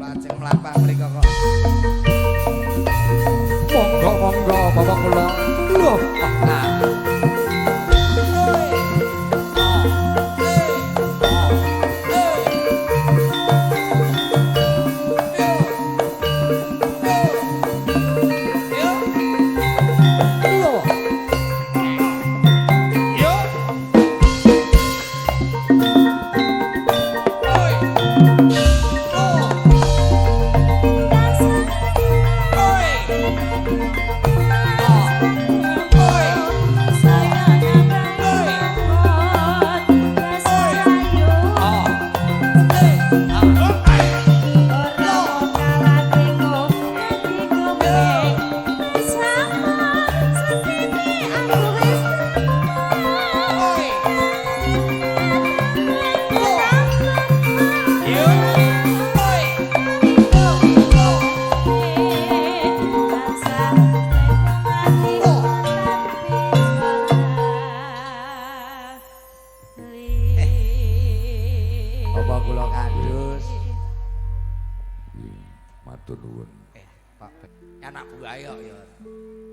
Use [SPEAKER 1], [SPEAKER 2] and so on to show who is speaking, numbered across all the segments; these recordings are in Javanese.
[SPEAKER 1] lajeng mlampah mriko kok.
[SPEAKER 2] Monggo bapak kula. Lho, nah.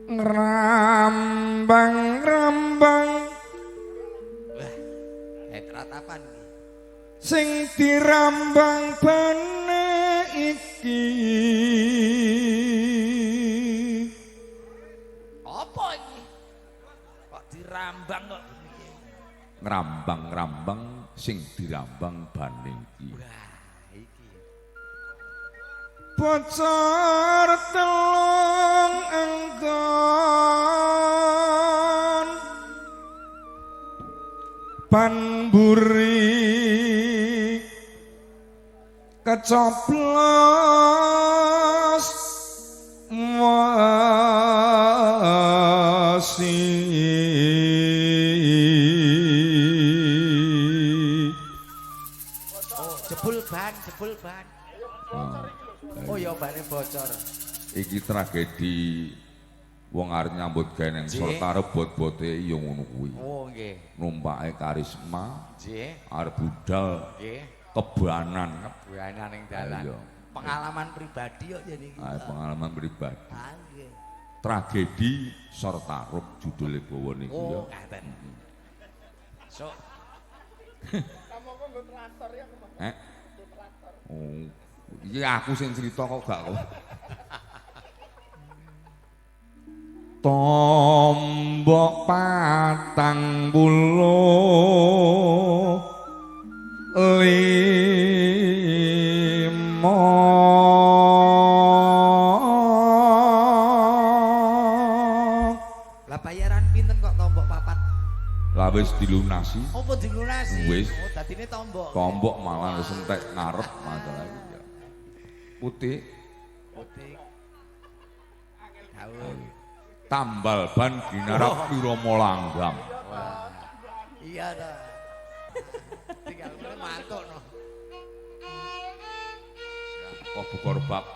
[SPEAKER 3] Rambang-rambang
[SPEAKER 1] wah ratapan
[SPEAKER 3] sing dirambang bane iki
[SPEAKER 1] apa iki kok dirambang kok
[SPEAKER 2] ngrambang-rambang sing dirambang bane iki
[SPEAKER 3] bocor telung enggon panburi kecoplos wasi
[SPEAKER 1] jebul ban oh ya bane bocor
[SPEAKER 2] iki tragedi wong arep nyambut gawe ning Sorta rebot-bote ya ngono kuwi
[SPEAKER 1] oh nggih
[SPEAKER 2] numpake karisma
[SPEAKER 1] nggih
[SPEAKER 2] arep budal
[SPEAKER 1] nggih
[SPEAKER 2] kebanan
[SPEAKER 1] ning dalan pengalaman pribadi kok jadi
[SPEAKER 2] pengalaman pribadi
[SPEAKER 1] nggih
[SPEAKER 2] tragedi Sortarup judule bawa niku ya
[SPEAKER 1] ngaten sok
[SPEAKER 4] kamu kok nggo traktor ya
[SPEAKER 2] oh iki aku sing cerita kok gak kok tombok patang puluh limo
[SPEAKER 1] lah bayaran pinten kok tombok papat
[SPEAKER 2] lah wis dilunasi
[SPEAKER 1] apa dilunasi
[SPEAKER 2] wis
[SPEAKER 1] oh dadine tombok
[SPEAKER 2] tombok malah wis entek ngarep masalah iki putih
[SPEAKER 1] daun
[SPEAKER 2] tambal ban ginarap Wirama Langgam
[SPEAKER 1] iya dah tinggal mantuk no
[SPEAKER 2] kok bukor bab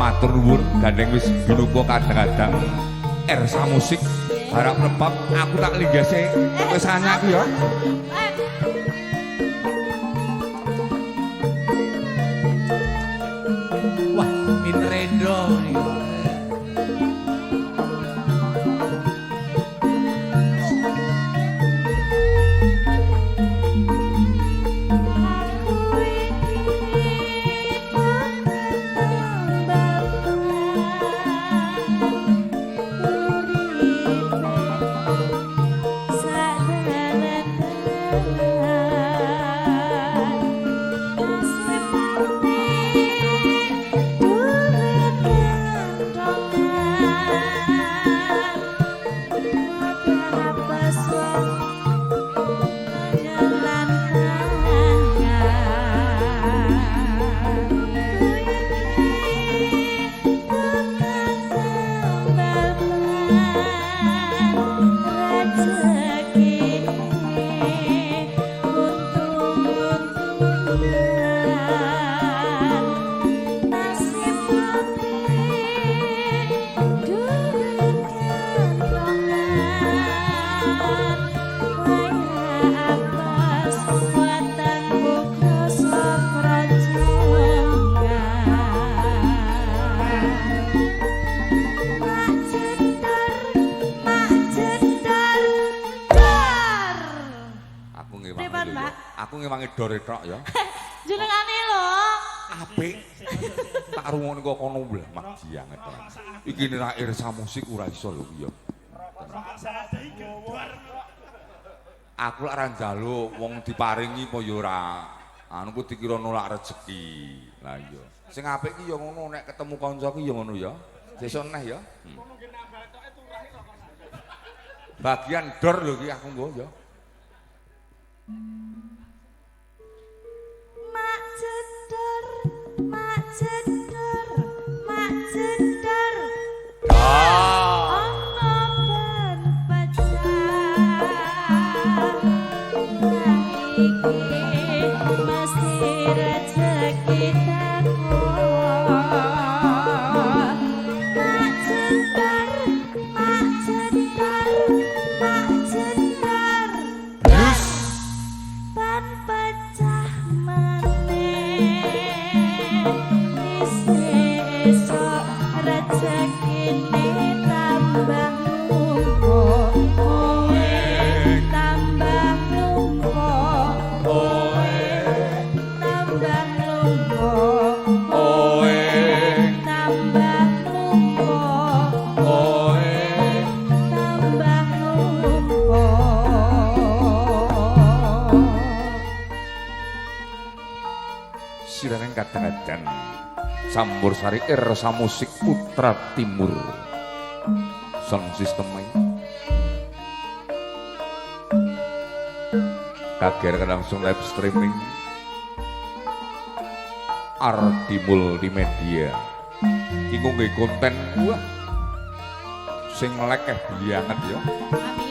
[SPEAKER 2] matur nuwun gandeng wis binuka kadang-kadang Ersa musik harap nepap aku tak linggase kesane aku ya
[SPEAKER 1] wah minrendo niku
[SPEAKER 5] Sadar
[SPEAKER 2] Aku ngewangi
[SPEAKER 5] Pripun,
[SPEAKER 2] lho.
[SPEAKER 5] Mbak?
[SPEAKER 2] Aku ngewangi dore tok ya.
[SPEAKER 5] Jenengane lho.
[SPEAKER 2] Apik. Tak rungokne kok kono blamak jianget. Iki nek irsa musik ora iso lho ya. Aku lak ra njaluk wong diparingi apa ya ora. Anu ku dikira nolak rezeki. Lah iya. Sing apik ki ya ngono nek ketemu kanca ki ya ngono ya. Sesuk neh ya. Bagian dor lho ki aku nggo ya.
[SPEAKER 5] Mak jedor, mak jedor, mak jedor. Ono ben pecah. Iki mesti rezeki takon. Mak jedor, mak jedor, mak jedor. Ban pecah maneh esuk rezekine tambah numpuk kowe tambah numpuk kowe tambah numpuk kowe tambah numpuk kowe tambah numpuk.
[SPEAKER 2] Siraning kadang-kadang Sambur Sari Irsa Musik Putra Timur sound system kager langsung live streaming Ardi Multimedia iki nggawe konten wah sing lekeh banget ya.
[SPEAKER 5] Amin.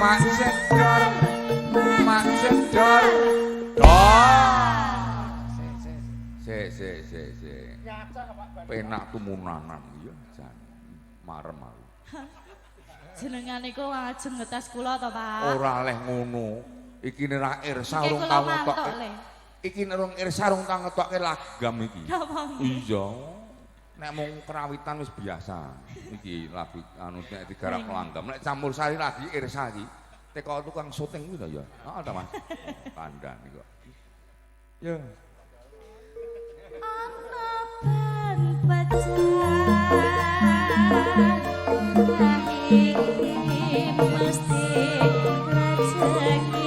[SPEAKER 2] Mak Sedor, Mak Sedor. Se. Penak tumunanan ya jan. Marem aku.
[SPEAKER 5] Jenengan niku ngajeng ngetes kula to, Pak?
[SPEAKER 2] Ora leh ngono. Iki nek Irsa
[SPEAKER 5] Iki
[SPEAKER 2] urung
[SPEAKER 5] kula
[SPEAKER 2] tau
[SPEAKER 5] mantuk,
[SPEAKER 2] ngetokke.
[SPEAKER 5] Le.
[SPEAKER 2] Iki nek Irsa urung tau ngetokke lagam iki.
[SPEAKER 5] Napa?
[SPEAKER 2] Iya. Nek mung kerawitan wis biasa. Iki lagu anu nek digarap langgam. Nek Campur Sari lagi Irsa iki. Teko tukang syuting kuwi to ya. Heeh ta, Mas. Pandan iki kok. Ya.
[SPEAKER 5] Ana ban pecah. Iki mesti rezeki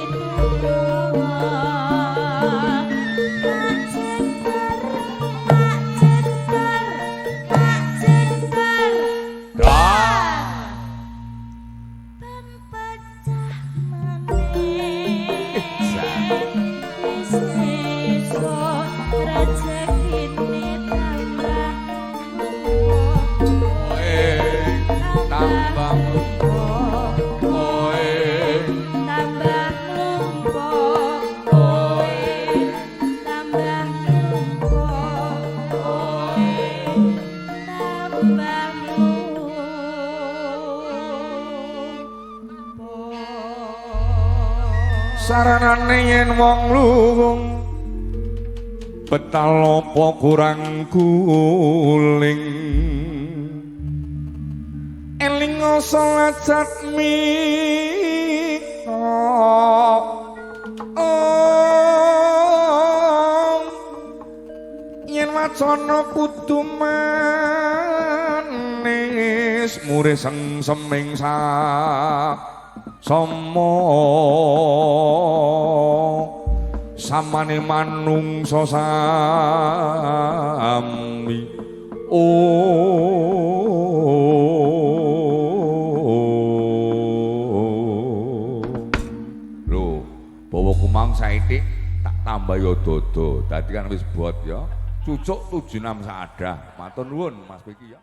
[SPEAKER 3] saranane yen wong lung betal apa kurang guling eling salat jatmi oh wacana kudu manis mure seming sama samane manungsa sami
[SPEAKER 2] lho bawa kumang saithik tak tambah ya dodo dadi kan wis bot ya cucuk 76 saadah matur nuwun Mas Beki ya